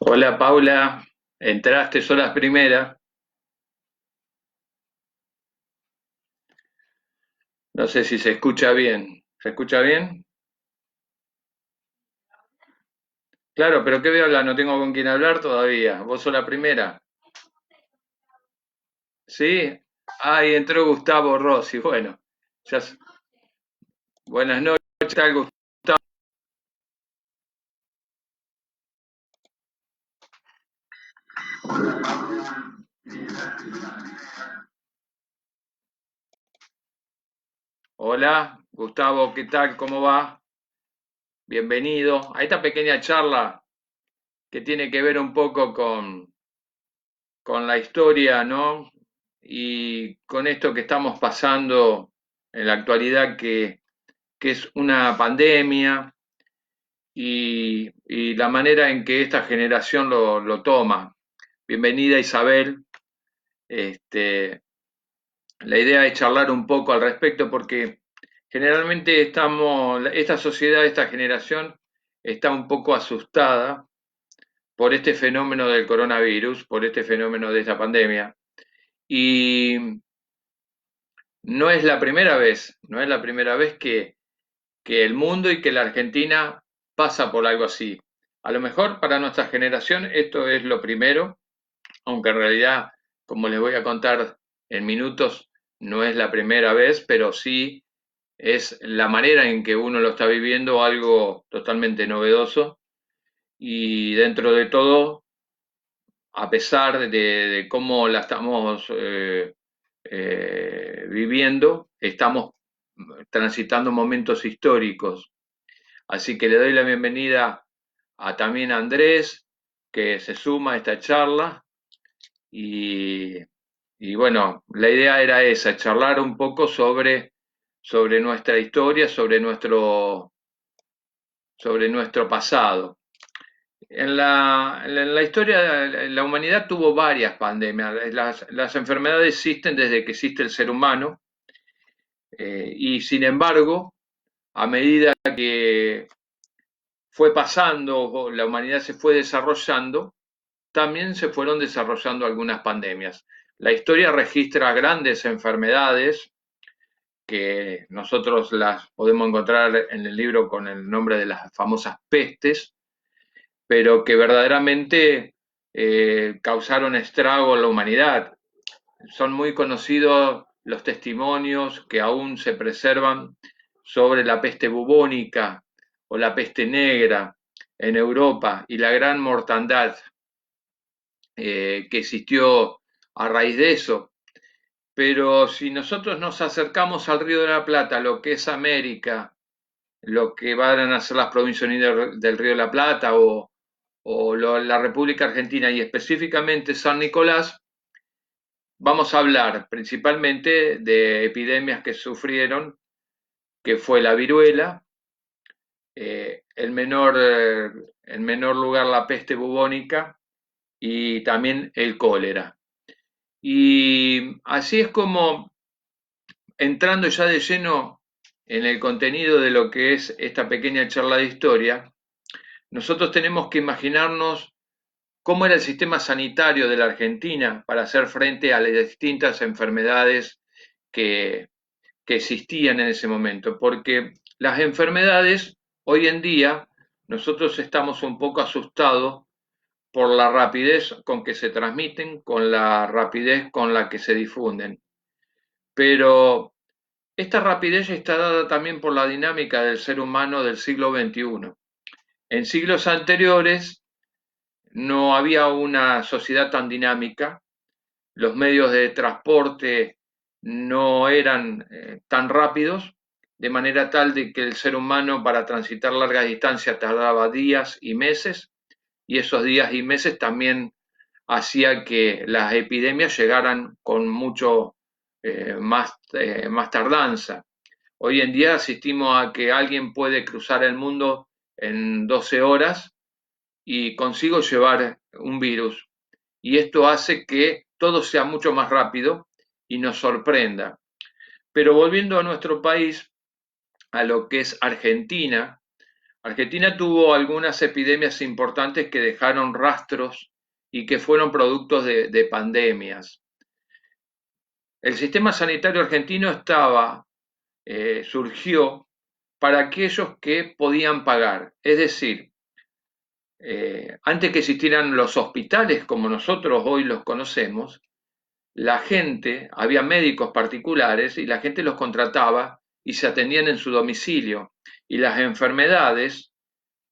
Hola Paula, entraste solas primera. No sé si se escucha bien. ¿Se escucha bien? Claro, pero ¿qué voy a hablar? No tengo con quién hablar todavía. ¿Vos sos la primera? ¿Sí? Ahí entró Gustavo Rossi. Bueno, ya buenas noches, ¿qué tal, Gustavo? Hola, Gustavo, ¿qué tal? ¿Cómo va? Bienvenido a esta pequeña charla que tiene que ver un poco con la historia, ¿no? Y con esto que estamos pasando en la actualidad, que es una pandemia y la manera en que esta generación lo toma. Bienvenida Isabel. Este, la idea es charlar un poco al respecto porque generalmente esta sociedad, esta generación está un poco asustada por este fenómeno del coronavirus, por este fenómeno de esta pandemia. Y no es la primera vez, no es la primera vez que el mundo y que la Argentina pasa por algo así. A lo mejor para nuestra generación esto es lo primero, aunque en realidad, como les voy a contar en minutos, no es la primera vez, pero sí es la manera en que uno lo está viviendo algo totalmente novedoso y dentro de todo, a pesar de cómo la estamos viviendo, estamos transitando momentos históricos. Así que le doy la bienvenida también a Andrés, que se suma a esta charla. Y, y bueno, la idea era esa, charlar un poco sobre nuestra historia, sobre nuestro pasado. En la historia, la humanidad tuvo varias pandemias. Las enfermedades existen desde que existe el ser humano y sin embargo, a medida que fue pasando, la humanidad se fue desarrollando, también se fueron desarrollando algunas pandemias. La historia registra grandes enfermedades que nosotros las podemos encontrar en el libro con el nombre de las famosas pestes, pero que verdaderamente causaron estrago en la humanidad. Son muy conocidos los testimonios que aún se preservan sobre la peste bubónica o la peste negra en Europa y la gran mortandad que existió a raíz de eso. Pero si nosotros nos acercamos al Río de la Plata, lo que es América, lo que van a ser las provincias unidas del Río de la Plata o la República Argentina y específicamente San Nicolás, vamos a hablar principalmente de epidemias que sufrieron, que fue la viruela, en menor lugar la peste bubónica y también el cólera. Y así es como, entrando ya de lleno en el contenido de lo que es esta pequeña charla de historia, nosotros tenemos que imaginarnos cómo era el sistema sanitario de la Argentina para hacer frente a las distintas enfermedades que, que existían en ese momento, porque las enfermedades hoy en día nosotros estamos un poco asustados por la rapidez con que se transmiten, con la rapidez con la que se difunden. Pero esta rapidez está dada también por la dinámica del ser humano del siglo XXI. En siglos anteriores no había una sociedad tan dinámica, los medios de transporte no eran tan rápidos, de manera tal de que el ser humano para transitar largas distancias tardaba días y meses, y esos días y meses también hacía que las epidemias llegaran con mucho más tardanza. Hoy en día asistimos a que alguien puede cruzar el mundo en 12 horas y consigo llevar un virus. Y esto hace que todo sea mucho más rápido y nos sorprenda. Pero volviendo a nuestro país, a lo que es Argentina, Argentina tuvo algunas epidemias importantes que dejaron rastros y que fueron productos de pandemias. El sistema sanitario argentino surgió para aquellos que podían pagar, es decir, antes que existieran los hospitales como nosotros hoy los conocemos, la gente, había médicos particulares y la gente los contrataba y se atendían en su domicilio. Y las enfermedades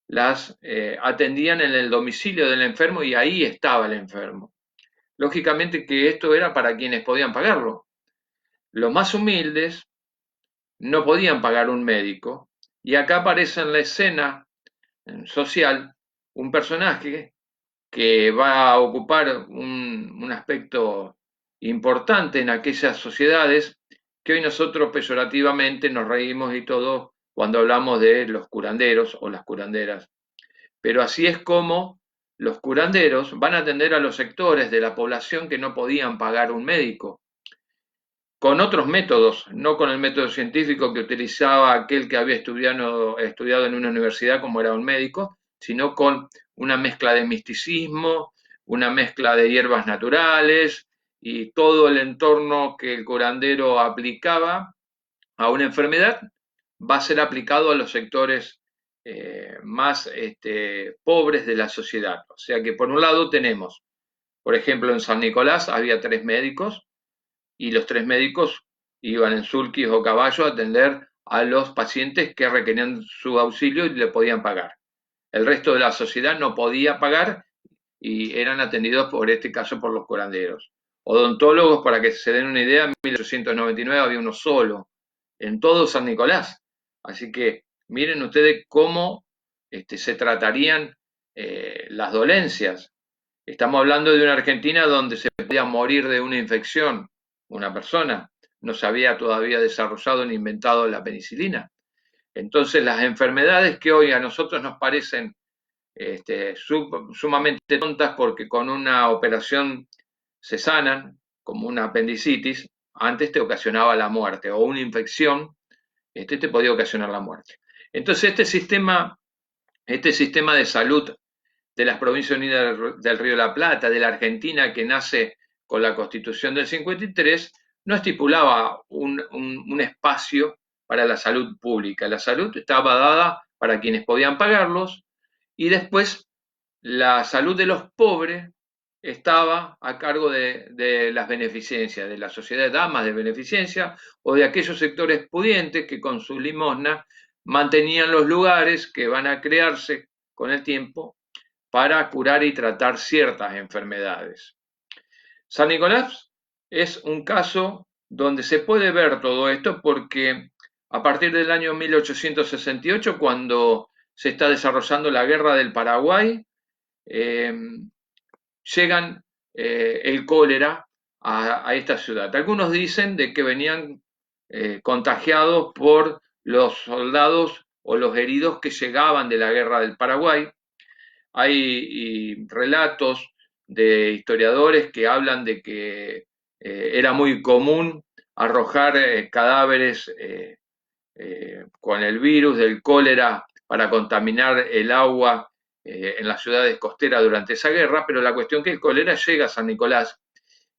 las atendían en el domicilio del enfermo y ahí estaba el enfermo. Lógicamente que esto era para quienes podían pagarlo. Los más humildes no podían pagar un médico y acá aparece en la escena social un personaje que va a ocupar un aspecto importante en aquellas sociedades que hoy nosotros peyorativamente nos reímos y todo cuando hablamos de los curanderos o las curanderas. Pero así es como los curanderos van a atender a los sectores de la población que no podían pagar un médico, con otros métodos, no con el método científico que utilizaba aquel que había estudiado en una universidad como era un médico, sino con una mezcla de misticismo, una mezcla de hierbas naturales y todo el entorno que el curandero aplicaba a una enfermedad va a ser aplicado a los sectores más pobres de la sociedad. O sea que por un lado tenemos, por ejemplo, en San Nicolás había 3 médicos y los 3 médicos iban en sulkis o caballo a atender a los pacientes que requerían su auxilio y le podían pagar. El resto de la sociedad no podía pagar y eran atendidos por este caso por los curanderos. Odontólogos, para que se den una idea, en 1899 había uno solo en todo San Nicolás. Así que miren ustedes cómo se tratarían las dolencias. Estamos hablando de una Argentina donde se podía morir de una infección una persona, no se había todavía desarrollado ni inventado la penicilina. Entonces las enfermedades que hoy a nosotros nos parecen sumamente tontas porque con una operación se sanan, como una apendicitis, antes te ocasionaba la muerte, o una infección, te podía ocasionar la muerte. Entonces este sistema de salud de las Provincias Unidas del Río de la Plata, de la Argentina, que nace con la Constitución del 53, no estipulaba un espacio para la salud pública. La salud estaba dada para quienes podían pagarlos y después la salud de los pobres estaba a cargo de las beneficencias, de la sociedad de damas de beneficencia o de aquellos sectores pudientes que con su limosna mantenían los lugares que van a crearse con el tiempo para curar y tratar ciertas enfermedades. San Nicolás es un caso donde se puede ver todo esto porque a partir del año 1868, cuando se está desarrollando la guerra del Paraguay, llegan el cólera a esta ciudad. Algunos dicen de que venían contagiados por los soldados o los heridos que llegaban de la guerra del Paraguay. Hay relatos de historiadores que hablan de que era muy común arrojar cadáveres con el virus del cólera para contaminar el agua en las ciudades costeras durante esa guerra, pero la cuestión es que el cólera llega a San Nicolás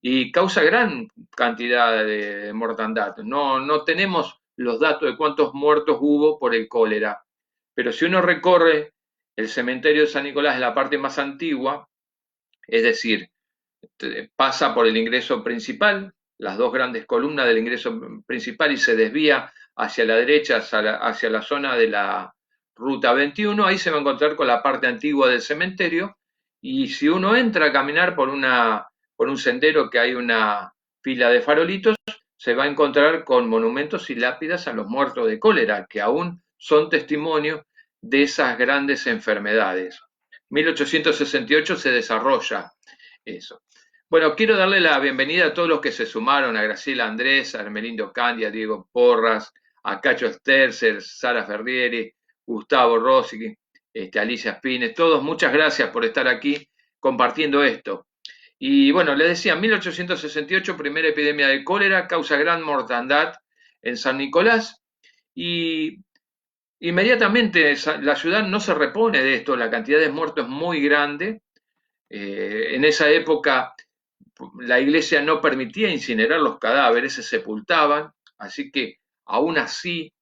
y causa gran cantidad de mortandad. No tenemos los datos de cuántos muertos hubo por el cólera, pero si uno recorre el cementerio de San Nicolás, en la parte más antigua, es decir, pasa por el ingreso principal, las dos grandes columnas del ingreso principal y se desvía hacia la derecha, hacia la zona de la ruta 21, ahí se va a encontrar con la parte antigua del cementerio y si uno entra a caminar por por un sendero que hay una fila de farolitos, se va a encontrar con monumentos y lápidas a los muertos de cólera, que aún son testimonio de esas grandes enfermedades. 1868 se desarrolla eso. Bueno, quiero darle la bienvenida a todos los que se sumaron, a Graciela Andrés, a Hermelindo Candia, a Diego Porras, a Cacho Sterzer, Sara Ferrieri, Gustavo Rossi, Alicia Spines, todos, muchas gracias por estar aquí compartiendo esto. Y bueno, les decía, 1868, primera epidemia de cólera, causa gran mortandad en San Nicolás, y inmediatamente la ciudad no se repone de esto, la cantidad de muertos es muy grande. En esa época la iglesia no permitía incinerar los cadáveres, se sepultaban, así que aún así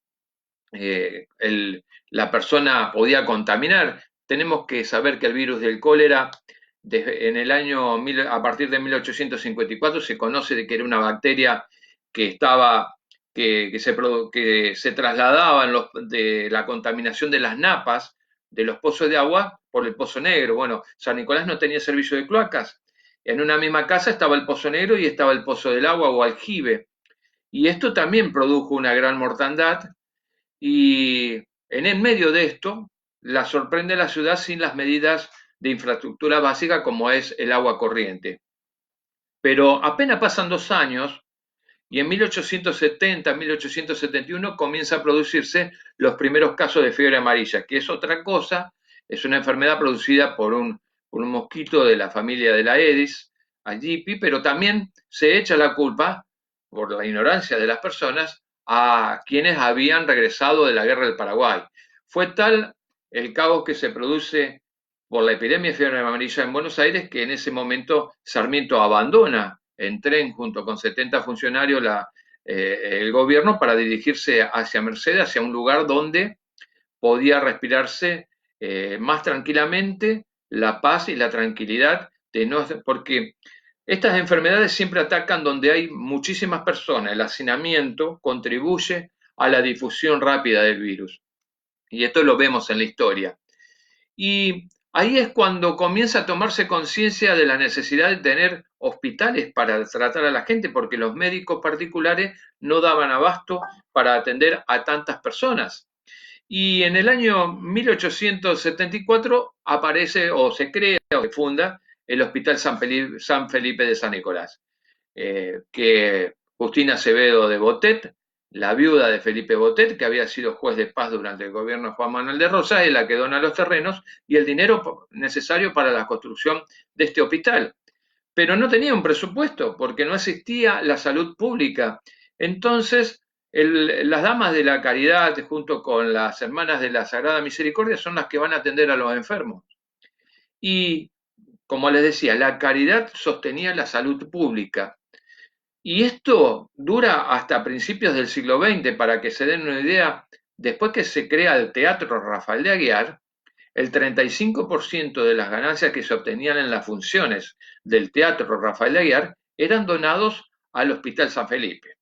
la persona podía contaminar. Tenemos que saber que el virus del cólera, en el año, a partir de 1854, se conoce de que era una bacteria que estaba, que se trasladaba de la contaminación de las napas de los pozos de agua por el Pozo Negro. Bueno, San Nicolás no tenía servicio de cloacas. En una misma casa estaba el Pozo Negro y estaba el Pozo del Agua o aljibe. Y esto también produjo una gran mortandad. Y en el medio de esto, la sorprende la ciudad sin las medidas de infraestructura básica como es el agua corriente. Pero apenas pasan 2 años y en 1870, 1871 comienza a producirse los primeros casos de fiebre amarilla, que es otra cosa, es una enfermedad producida por un mosquito de la familia de la Aedes aegypti, pero también se echa la culpa, por la ignorancia de las personas, a quienes habían regresado de la guerra del Paraguay. Fue tal el caos que se produce por la epidemia de fiebre amarilla en Buenos Aires que en ese momento Sarmiento abandona en tren junto con 70 funcionarios el gobierno para dirigirse hacia Mercedes, hacia un lugar donde podía respirarse más tranquilamente la paz y la tranquilidad, porque estas enfermedades siempre atacan donde hay muchísimas personas. El hacinamiento contribuye a la difusión rápida del virus. Y esto lo vemos en la historia. Y ahí es cuando comienza a tomarse conciencia de la necesidad de tener hospitales para tratar a la gente, porque los médicos particulares no daban abasto para atender a tantas personas. Y en el año 1874 aparece o se crea o se funda el Hospital San Felipe de San Nicolás, que Justina Acevedo de Botet, la viuda de Felipe Botet, que había sido juez de paz durante el gobierno de Juan Manuel de Rosas, es la que dona los terrenos y el dinero necesario para la construcción de este hospital. Pero no tenía un presupuesto porque no existía la salud pública. Entonces, las damas de la caridad, junto con las hermanas de la Sagrada Misericordia, son las que van a atender a los enfermos. Y, como les decía, la caridad sostenía la salud pública. Y esto dura hasta principios del siglo XX, para que se den una idea. Después que se crea el Teatro Rafael de Aguiar, el 35% de las ganancias que se obtenían en las funciones del Teatro Rafael de Aguiar eran donados al Hospital San Felipe.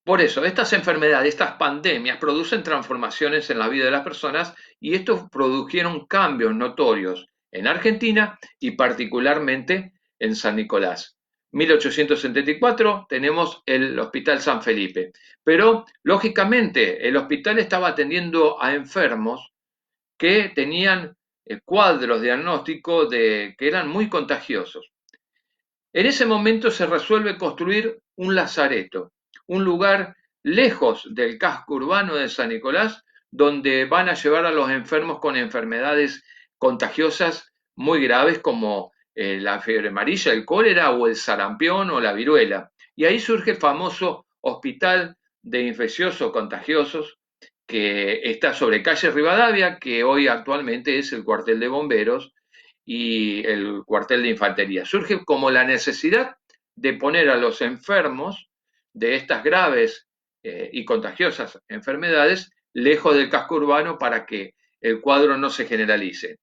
Por eso, estas enfermedades, estas pandemias producen transformaciones en la vida de las personas y estos produjeron cambios notorios en Argentina y particularmente en San Nicolás. 1874 tenemos el Hospital San Felipe, pero lógicamente el hospital estaba atendiendo a enfermos que tenían cuadros diagnósticos que eran muy contagiosos. En ese momento se resuelve construir un lazareto, un lugar lejos del casco urbano de San Nicolás, donde van a llevar a los enfermos con enfermedades contagiosas muy graves como la fiebre amarilla, el cólera o el sarampión o la viruela. Y ahí surge el famoso Hospital de Infecciosos Contagiosos, que está sobre calle Rivadavia, que hoy actualmente es el cuartel de bomberos y el cuartel de infantería. Surge como la necesidad de poner a los enfermos de estas graves y contagiosas enfermedades lejos del casco urbano para que el cuadro no se generalice.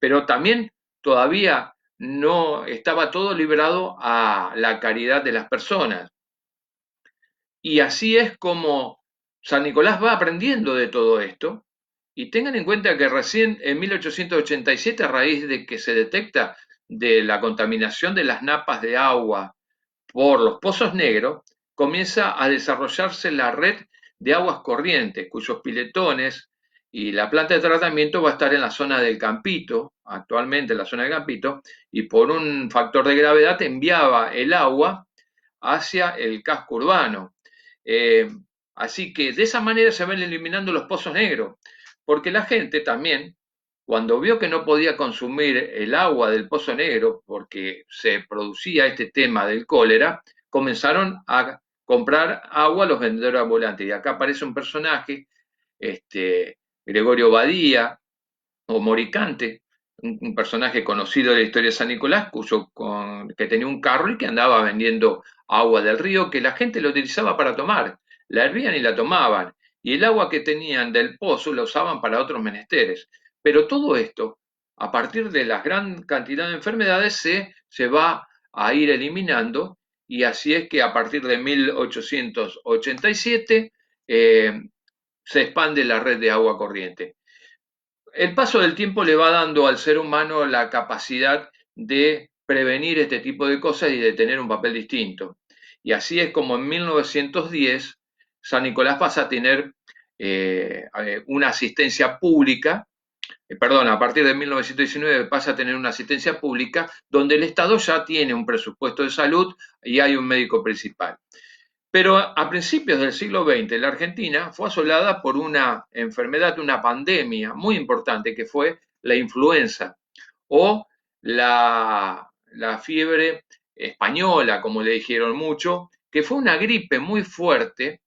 Pero también todavía no estaba todo librado a la caridad de las personas. Y así es como San Nicolás va aprendiendo de todo esto. Y tengan en cuenta que recién en 1887, a raíz de que se detecta de la contaminación de las napas de agua por los pozos negros, comienza a desarrollarse la red de aguas corrientes, cuyos piletones y la planta de tratamiento va a estar en la zona del Campito, actualmente en la zona del Campito, y por un factor de gravedad enviaba el agua hacia el casco urbano. Eh, Así que de esa manera se van eliminando los pozos negros, porque la gente también, cuando vio que no podía consumir el agua del pozo negro porque se producía este tema del cólera, comenzaron a comprar agua a los vendedores ambulantes. Y acá aparece un personaje, Gregorio Badía, o Moricante, un personaje conocido de la historia de San Nicolás, que tenía un carro y que andaba vendiendo agua del río que la gente lo utilizaba para tomar. La hervían y la tomaban. Y el agua que tenían del pozo la usaban para otros menesteres. Pero todo esto, a partir de la gran cantidad de enfermedades, se va a ir eliminando. Y así es que a partir de 1887 se expande la red de agua corriente. El paso del tiempo le va dando al ser humano la capacidad de prevenir este tipo de cosas y de tener un papel distinto. Y así es como en 1910 San Nicolás pasa a tener una asistencia pública, perdón, a partir de 1919 pasa a tener una asistencia pública donde el Estado ya tiene un presupuesto de salud y hay un médico principal. Pero a principios del siglo XX, la Argentina fue asolada por una enfermedad, una pandemia muy importante que fue la influenza o la fiebre española, como le dijeron mucho, que fue una gripe muy fuerte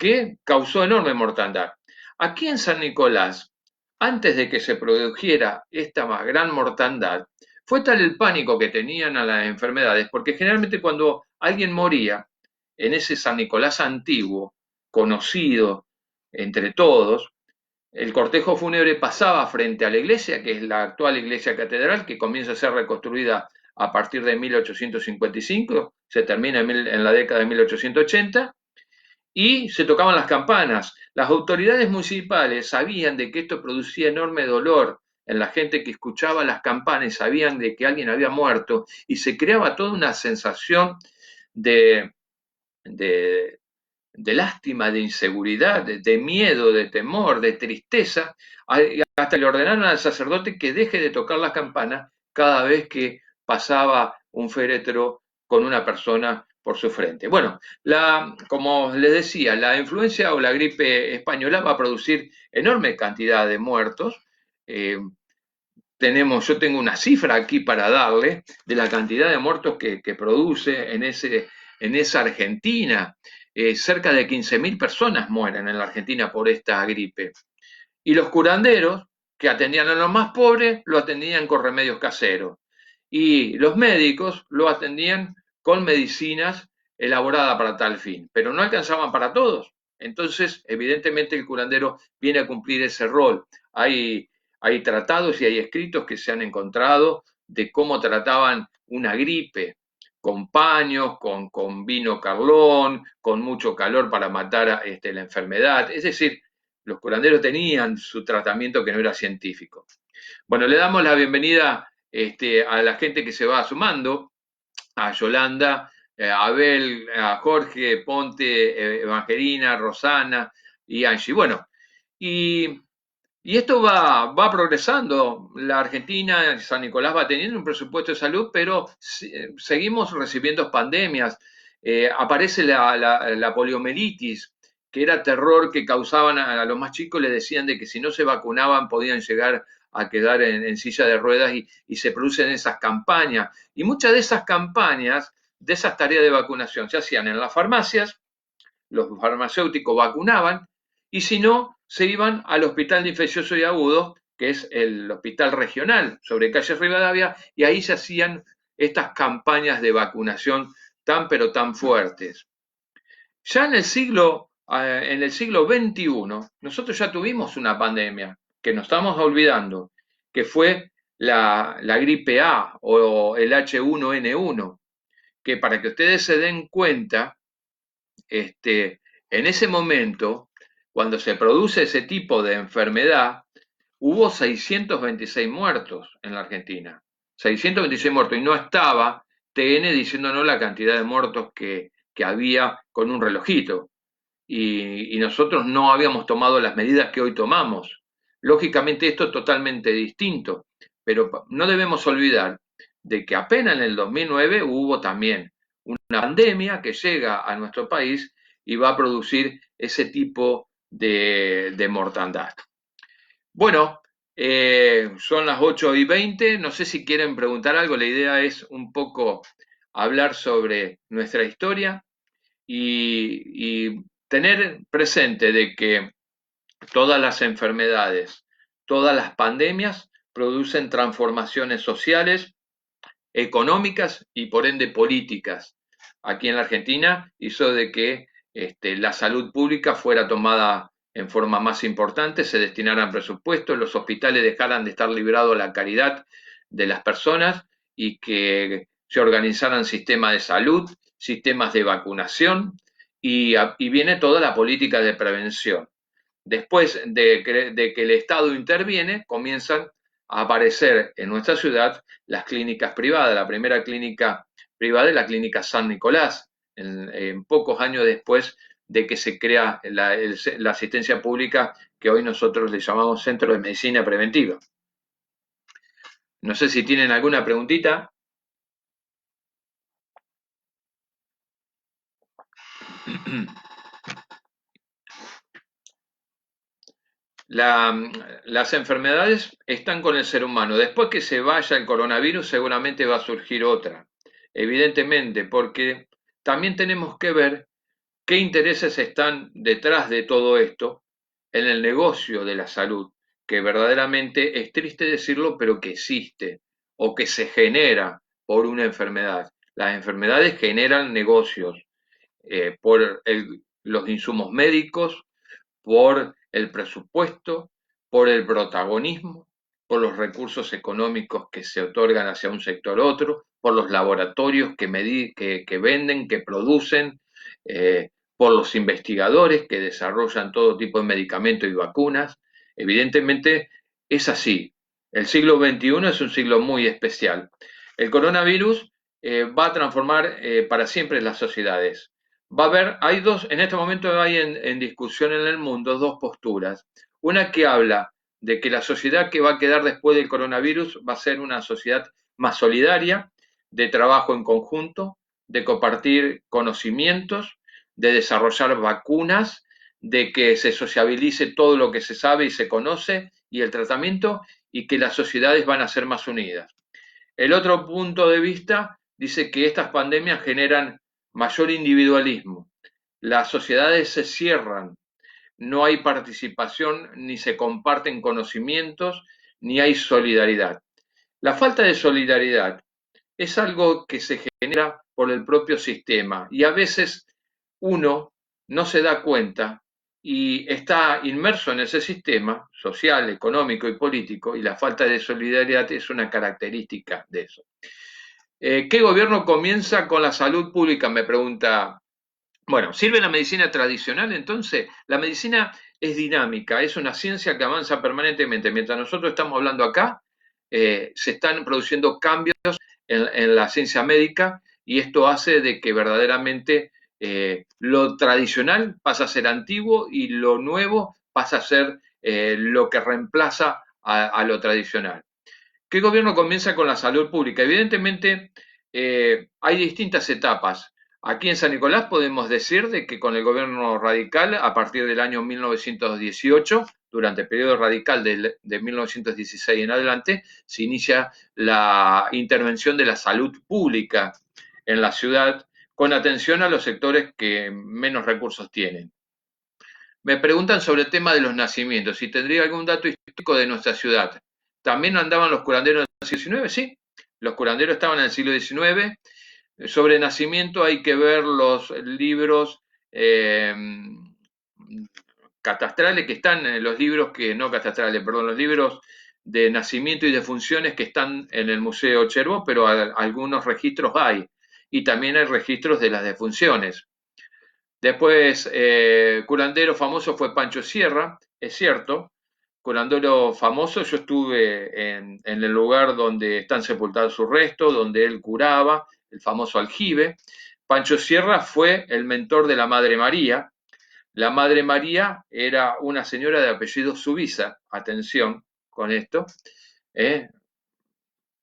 que causó enorme mortandad. Aquí en San Nicolás, antes de que se produjera esta más gran mortandad, fue tal el pánico que tenían a las enfermedades, porque generalmente cuando alguien moría en ese San Nicolás antiguo, conocido entre todos, el cortejo fúnebre pasaba frente a la iglesia, que es la actual iglesia catedral, que comienza a ser reconstruida a partir de 1855, se termina en la década de 1880, y se tocaban las campanas. Las autoridades municipales sabían de que esto producía enorme dolor en la gente que escuchaba las campanas, sabían de que alguien había muerto y se creaba toda una sensación de, de, de lástima, de inseguridad, de miedo, de temor, de tristeza, hasta le ordenaron al sacerdote que deje de tocar las campanas cada vez que pasaba un féretro con una persona por su frente. Bueno, como les decía, la influencia o la gripe española va a producir enorme cantidad de muertos. Eh, yo tengo una cifra aquí para darle de la cantidad de muertos que produce en esa Argentina. Cerca de 15.000 personas mueren en la Argentina por esta gripe. Y los curanderos, que atendían a los más pobres, lo atendían con remedios caseros. Y los médicos lo atendían con medicinas elaboradas para tal fin, pero no alcanzaban para todos. Entonces, evidentemente, el curandero viene a cumplir ese rol. Hay tratados y hay escritos que se han encontrado de cómo trataban una gripe, con paños, con vino carlón, con mucho calor para matar la enfermedad. Es decir, los curanderos tenían su tratamiento que no era científico. Bueno, le damos la bienvenida a la gente que se va sumando, a Yolanda, a Abel, a Jorge, Ponte, Evangelina, Rosana y Angie. Bueno, y, y esto va progresando. La Argentina, San Nicolás va teniendo un presupuesto de salud, pero seguimos recibiendo pandemias. Aparece la poliomielitis, que era terror que causaban a los más chicos, les decían de que si no se vacunaban podían llegar a quedar en silla de ruedas y se producen esas campañas. Y muchas de esas campañas, de esas tareas de vacunación, se hacían en las farmacias, los farmacéuticos vacunaban, y si no, se iban al Hospital de Infecciosos y Agudos, que es el hospital regional sobre calle Rivadavia, y ahí se hacían estas campañas de vacunación tan pero tan fuertes. Ya en el siglo XXI, nosotros ya tuvimos una pandemia que nos estamos olvidando, que fue la gripe A o el H1N1, que para que ustedes se den cuenta, en ese momento, cuando se produce ese tipo de enfermedad, hubo 626 muertos en la Argentina. 626 muertos, y no estaba TN diciéndonos la cantidad de muertos que había con un relojito. Y nosotros no habíamos tomado las medidas que hoy tomamos. Lógicamente esto es totalmente distinto, pero no debemos olvidar de que apenas en el 2009 hubo también una pandemia que llega a nuestro país y va a producir ese tipo de mortandad. Bueno, son las 8:20, no sé si quieren preguntar algo, la idea es un poco hablar sobre nuestra historia y tener presente de que todas las enfermedades, todas las pandemias producen transformaciones sociales, económicas y por ende políticas. Aquí en la Argentina hizo de que la salud pública fuera tomada en forma más importante, se destinaran presupuestos, los hospitales dejaran de estar librados a la caridad de las personas y que se organizaran sistemas de salud, sistemas de vacunación y viene toda la política de prevención. Después de que el Estado interviene, comienzan a aparecer en nuestra ciudad las clínicas privadas. La primera clínica privada es la clínica San Nicolás, en pocos años después de que se crea la asistencia pública que hoy nosotros le llamamos Centro de Medicina Preventiva. No sé si tienen alguna preguntita. La- las enfermedades están con el ser humano. Después que se vaya el coronavirus, seguramente va a surgir otra. Evidentemente, porque también tenemos que ver qué intereses están detrás de todo esto en el negocio de la salud, que verdaderamente es triste decirlo, pero que existe o que se genera por una enfermedad. Las enfermedades generan negocios por los insumos médicos, por el presupuesto, por el protagonismo, por los recursos económicos que se otorgan hacia un sector u otro, por los laboratorios que venden, que producen, por los investigadores que desarrollan todo tipo de medicamentos y vacunas. Evidentemente es así. El siglo XXI es un siglo muy especial. El coronavirus va a transformar para siempre las sociedades. Va a haber, en este momento hay en discusión en el mundo dos posturas. Una que habla de que la sociedad que va a quedar después del coronavirus va a ser una sociedad más solidaria, de trabajo en conjunto, de compartir conocimientos, de desarrollar vacunas, de que se sociabilice todo lo que se sabe y se conoce y el tratamiento y que las sociedades van a ser más unidas. El otro punto de vista dice que estas pandemias generan mayor individualismo. Las sociedades se cierran, no hay participación, ni se comparten conocimientos, ni hay solidaridad. La falta de solidaridad es algo que se genera por el propio sistema y a veces uno no se da cuenta y está inmerso en ese sistema social, económico y político y la falta de solidaridad es una característica de eso. ¿Qué gobierno comienza con la salud pública? Me pregunta. Bueno, ¿sirve la medicina tradicional entonces? La medicina es dinámica, es una ciencia que avanza permanentemente. Mientras nosotros estamos hablando acá, se están produciendo cambios en la ciencia médica y esto hace de que verdaderamente lo tradicional pasa a ser antiguo y lo nuevo pasa a ser lo que reemplaza a lo tradicional. ¿Qué gobierno comienza con la salud pública? Evidentemente, hay distintas etapas. Aquí en San Nicolás podemos decir de que con el gobierno radical, a partir del año 1918, durante el periodo radical de 1916 en adelante, se inicia la intervención de la salud pública en la ciudad con atención a los sectores que menos recursos tienen. Me preguntan sobre el tema de los nacimientos, si tendría algún dato histórico de nuestra ciudad. ¿También andaban los curanderos en el siglo XIX? Sí, los curanderos estaban en el siglo XIX. Sobre nacimiento hay que ver los libros eh, catastrales que están en los libros que, no catastrales, perdón, los libros de nacimiento y de funciones que están en el Museo Cherbo, pero algunos registros hay. Y también hay registros de las defunciones. Después, curandero famoso fue Pancho Sierra, es cierto, curandero famoso. Yo estuve en el lugar donde están sepultados sus restos, donde él curaba, el famoso aljibe. Pancho Sierra fue el mentor de la Madre María. La Madre María era una señora de apellido Subiza, atención con esto, ¿eh?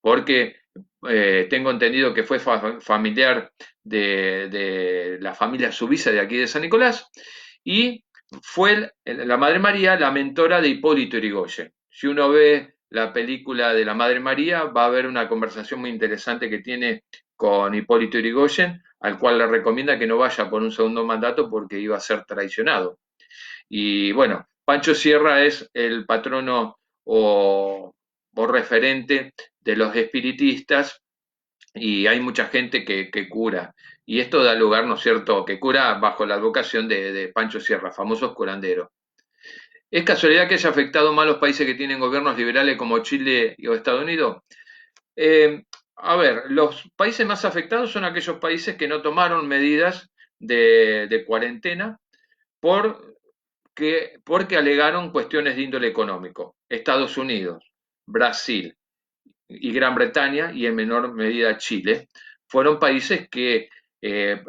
Porque tengo entendido que fue familiar de la familia Subiza de aquí de San Nicolás, y fue la Madre María la mentora de Hipólito Yrigoyen. Si uno ve la película de la Madre María, va a haber una conversación muy interesante que tiene con Hipólito Yrigoyen, al cual le recomienda que no vaya por un segundo mandato porque iba a ser traicionado. Y bueno, Pancho Sierra es el patrono o referente de los espiritistas, y hay mucha gente que cura. Y esto da lugar, ¿no es cierto?, que cura bajo la advocación de Pancho Sierra, famosos curanderos. ¿Es casualidad que haya afectado más a los países que tienen gobiernos liberales como Chile o Estados Unidos? Eh, a ver, los países más afectados son aquellos países que no tomaron medidas de cuarentena por porque alegaron cuestiones de índole económico. Estados Unidos, Brasil y Gran Bretaña, y en menor medida Chile, fueron países que eh,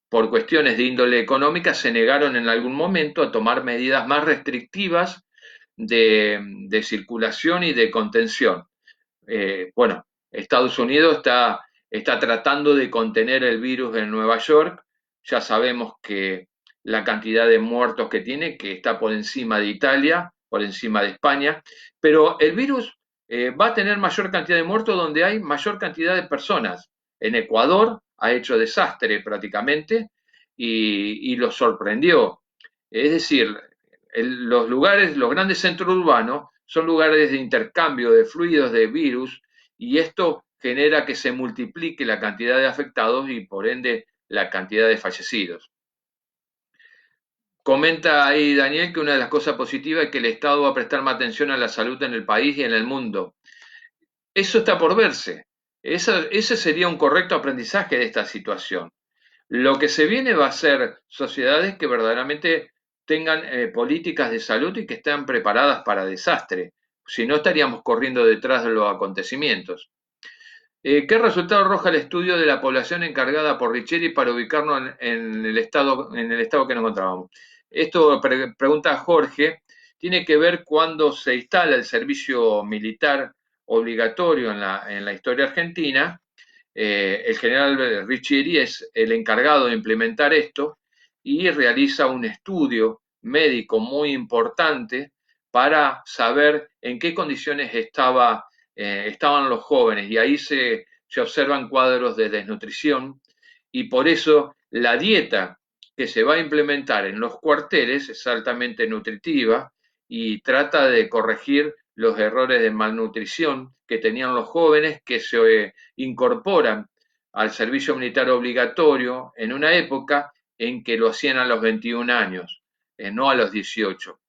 por cuestiones de índole económica se negaron en algún momento a tomar medidas más restrictivas de circulación y de contención. Bueno, Estados Unidos está tratando de contener el virus en Nueva York. Ya sabemos que la cantidad de muertos que tiene, que está por encima de Italia, por encima de España, pero el virus va a tener mayor cantidad de muertos donde hay mayor cantidad de personas. En Ecuador ha hecho desastre prácticamente, y lo sorprendió. Es decir, los lugares, los grandes centros urbanos son lugares de intercambio de fluidos de virus, y esto genera que se multiplique la cantidad de afectados y por ende la cantidad de fallecidos. Comenta ahí Daniel que una de las cosas positivas es que el Estado va a prestar más atención a la salud en el país y en el mundo. Eso está por verse. Ese sería un correcto aprendizaje de esta situación. Lo que se viene va a ser sociedades que verdaderamente tengan políticas de salud y que estén preparadas para desastre. Si no, estaríamos corriendo detrás de los acontecimientos. ¿Qué resultado arroja el estudio de la población encargada por Richeri para ubicarnos en en el estado que nos encontrábamos? Esto pregunta Jorge, tiene que ver cuando se instala el servicio militar obligatorio en la historia argentina. El general Riccieri es el encargado de implementar esto y realiza un estudio médico muy importante para saber en qué condiciones estaban los jóvenes, y ahí se observan cuadros de desnutrición, y por eso la dieta que se va a implementar en los cuarteles es altamente nutritiva y trata de corregir los errores de malnutrición que tenían los jóvenes que se incorporan al servicio militar obligatorio en una época en que lo hacían a los 21 años, no a los 18.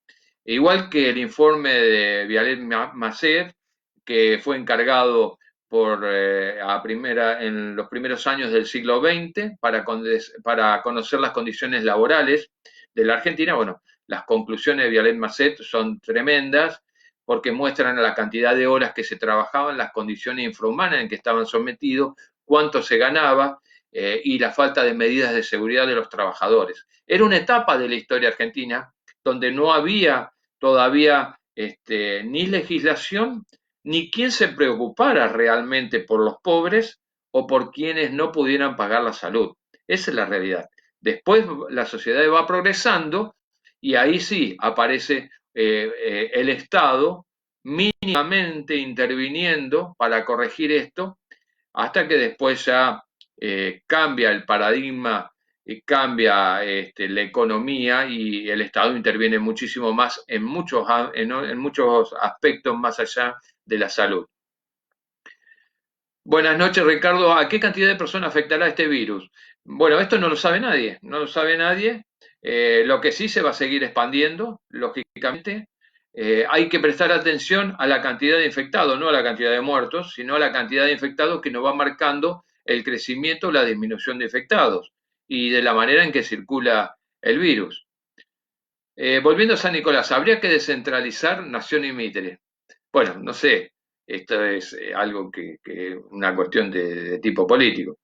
Igual que el informe de Vialet Macet, que fue encargado en los primeros años del siglo XX para conocer las condiciones laborales de la Argentina. Bueno, las conclusiones de Vialet Macet son tremendas porque muestran la cantidad de horas que se trabajaban, las condiciones infrahumanas en que estaban sometidos, cuánto se ganaba, y la falta de medidas de seguridad de los trabajadores. Era una etapa de la historia argentina donde no había todavía ni legislación ni quien se preocupara realmente por los pobres o por quienes no pudieran pagar la salud. Esa es la realidad. Después la sociedad va progresando y ahí sí aparece el Estado mínimamente interviniendo para corregir esto, hasta que después ya cambia el paradigma, cambia la economía, y el Estado interviene muchísimo más en muchos aspectos más allá de la salud. Buenas noches, Ricardo. ¿A qué cantidad de personas afectará este virus? Bueno, esto no lo sabe nadie, no lo sabe nadie. Lo que sí se va a seguir expandiendo, lógicamente. Hay que prestar atención a la cantidad de infectados, no a la cantidad de muertos, sino a la cantidad de infectados, que nos va marcando el crecimiento o la disminución de infectados y de la manera en que circula el virus. Volviendo a San Nicolás, ¿habría que descentralizar Nación y Mitre? Bueno, no sé, esto es algo una cuestión de tipo político,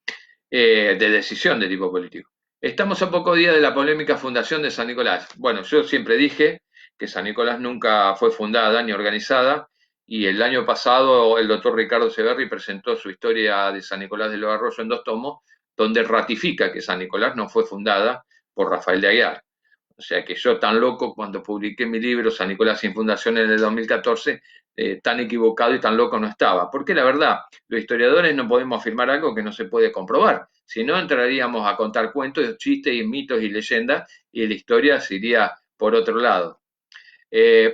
de decisión de tipo político. Estamos a pocos días de la polémica fundación de San Nicolás. Bueno, yo siempre dije que San Nicolás nunca fue fundada ni organizada, y el año pasado el doctor Ricardo Severri presentó su historia de San Nicolás de los Arroyos en 2 tomos, donde ratifica que San Nicolás no fue fundada por Rafael de Aguiar. O sea que yo tan loco cuando publiqué mi libro San Nicolás sin fundación en el 2014, tan equivocado y tan loco no estaba. Porque la verdad, los historiadores no podemos afirmar algo que no se puede comprobar. Si no, entraríamos a contar cuentos, chistes y mitos y leyendas, y la historia se iría por otro lado.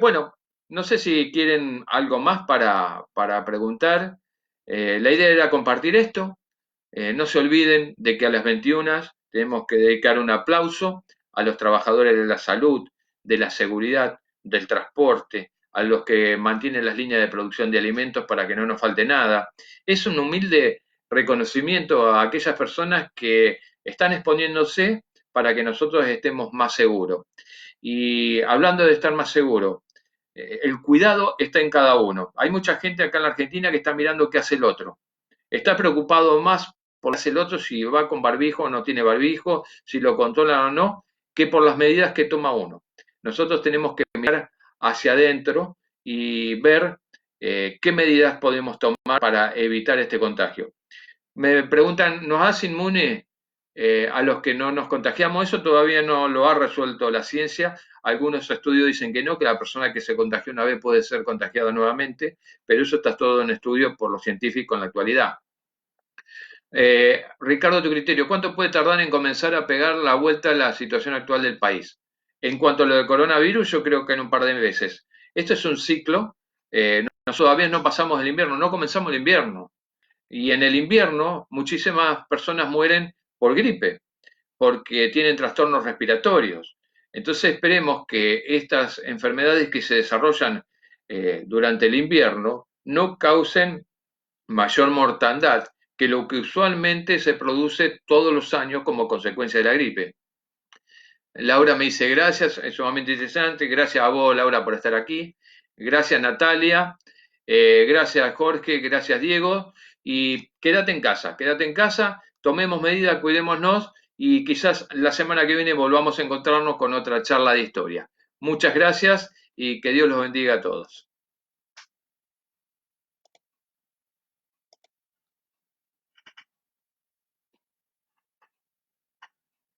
Bueno, no sé si quieren algo más para preguntar. La idea era compartir esto. No se olviden de que a las 21 tenemos que dedicar un aplauso a los trabajadores de la salud, de la seguridad, del transporte, a los que mantienen las líneas de producción de alimentos para que no nos falte nada. Es un humilde reconocimiento a aquellas personas que están exponiéndose para que nosotros estemos más seguros. Y hablando de estar más seguro, el cuidado está en cada uno. Hay mucha gente acá en la Argentina que está mirando qué hace el otro. Está preocupado más por qué hace el otro, si va con barbijo o no tiene barbijo, si lo controlan o no, que por las medidas que toma uno. Nosotros tenemos que mirar hacia adentro y ver qué medidas podemos tomar para evitar este contagio. Me preguntan, ¿nos hace inmune a los que no nos contagiamos? Eso todavía no lo ha resuelto la ciencia. Algunos estudios dicen que no, que la persona que se contagió una vez puede ser contagiada nuevamente, pero eso está todo en estudio por los científicos en la actualidad. Ricardo, tu criterio, ¿cuánto puede tardar en comenzar a pegar la vuelta a la situación actual del país? En cuanto a lo del coronavirus, yo creo que en un par de meses. Esto es un ciclo, todavía no pasamos el invierno, no comenzamos el invierno. Y en el invierno muchísimas personas mueren por gripe, porque tienen trastornos respiratorios. Entonces esperemos que estas enfermedades que se desarrollan durante el invierno no causen mayor mortandad que lo que usualmente se produce todos los años como consecuencia de la gripe. Laura me dice gracias, es sumamente interesante. Gracias a vos, Laura, por estar aquí. Gracias, Natalia. Gracias, Jorge. Gracias, Diego. Y quédate en casa, tomemos medidas, cuidémonos y quizás la semana que viene volvamos a encontrarnos con otra charla de historia. Muchas gracias y que Dios los bendiga a todos.